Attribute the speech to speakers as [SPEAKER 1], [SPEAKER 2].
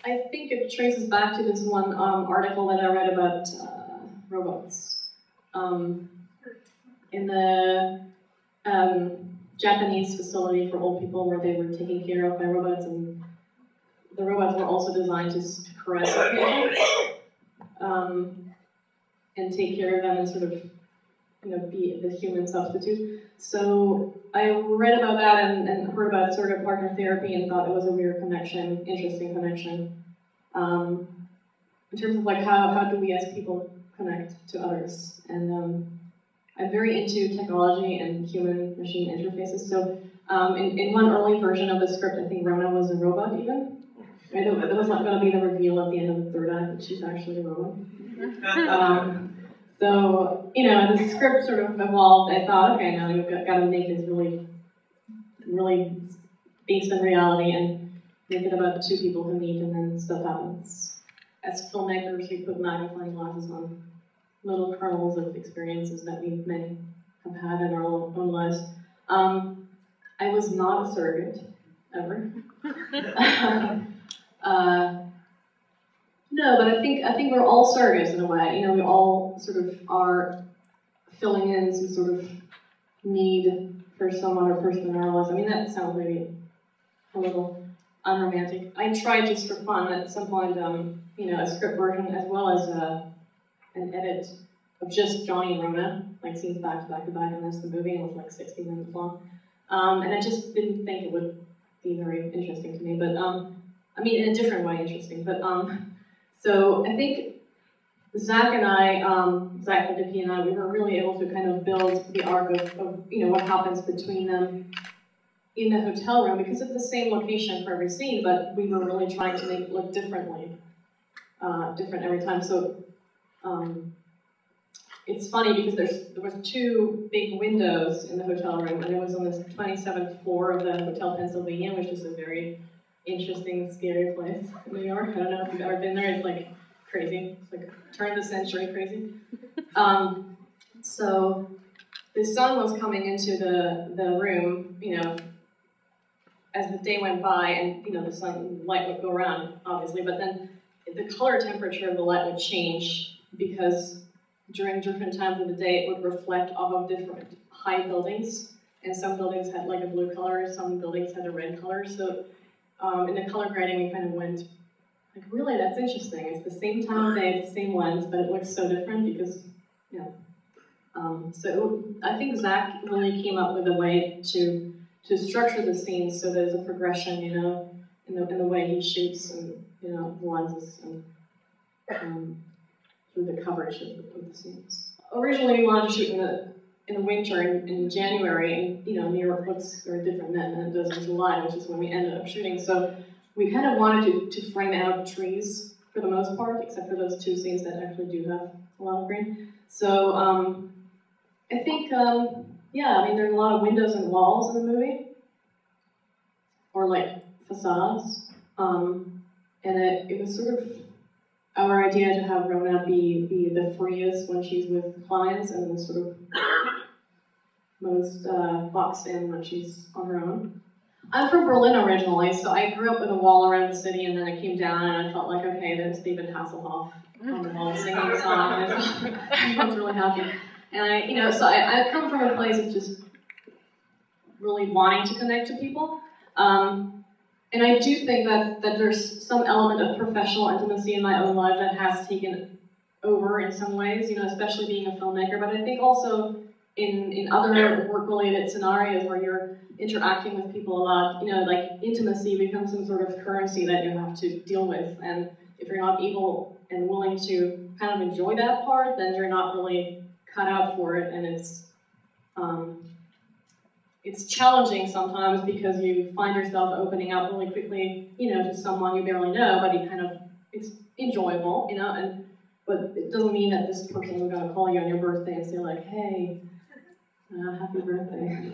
[SPEAKER 1] I think it traces back to this one article that I read about robots. In the Japanese facility for old people where they were taken care of by robots, and the robots were also designed to caress the patient and take care of them and sort of, be the human substitute. So I read about that and heard about surrogate partner therapy and thought it was a weird connection, interesting connection. In terms of like how do we as people connect to others, and I'm very into technology and human-machine interfaces. So in one early version of the script, I think Ronah was a robot even. That was not going to be the reveal at the end of the third act that she's actually a robot. So, as the script sort of evolved, I thought, okay, now you've got to make this really, really based on reality and make it about two people who meet and then stuff happens. As filmmakers, we put magnifying glasses on little kernels of experiences that we may have had in our own lives. I was not a surrogate, ever. No, but I think we're all surrogates in a way. We all sort of are filling in some sort of need for some other person in our lives. I mean, that sounds maybe a little unromantic. I tried just for fun at some point, a script version as well as an edit of just Johnny and Ronah, like scenes back to back to back, and that's the movie, and it was like 60 minutes long. And I just didn't think it would be very interesting to me, but I mean, in a different way interesting, but so I think Zach and I, Zach Ledicki and I, we were really able to kind of build the arc of what happens between them in the hotel room, because it's the same location for every scene, but we were really trying to make it look different every time. So it's funny because there was two big windows in the hotel room, and it was on the 27th floor of the Hotel Pennsylvania, which is a very interesting, scary place in New York. I don't know if you've ever been there. It's like crazy. It's like turn of the century crazy. So the sun was coming into the room, as the day went by, and the light would go around, obviously, but then the color temperature of the light would change because during different times of the day it would reflect off of different high buildings, and some buildings had like a blue color, some buildings had a red color. So in the color grading, we kind of went, like, really, that's interesting. It's the same time of day, it's the same lens, but it looks so different because, so I think Zach really came up with a way to structure the scenes so there's a progression, in the way he shoots and, the lenses and through the coverage of the scenes. Originally, we wanted to shoot in the winter, in January, and New York looks very different then than it does in July, which is when we ended up shooting. So we kind of wanted to frame out trees for the most part, except for those two scenes that actually do have a lot of green. So I think, there's a lot of windows and walls in the movie, or like facades, and it was sort of our idea to have Ronah be the freest when she's with clients, and the sort of most boxed in when she's on her own. I'm from Berlin originally, so I grew up with a wall around the city, and then I came down and I felt like, okay, there's David Hasselhoff on the wall singing a song, and I was really happy. And I come from a place of just really wanting to connect to people. And I do think that there's some element of professional intimacy in my own life that has taken over in some ways, especially being a filmmaker, but I think also in other work-related scenarios where you're interacting with people a lot, like intimacy becomes some sort of currency that you have to deal with, and if you're not able and willing to kind of enjoy that part, then you're not really cut out for it, and it's challenging sometimes because you find yourself opening up really quickly, to someone you barely know, but it's enjoyable, but it doesn't mean that this person is going to call you on your birthday and say like, hey, happy birthday.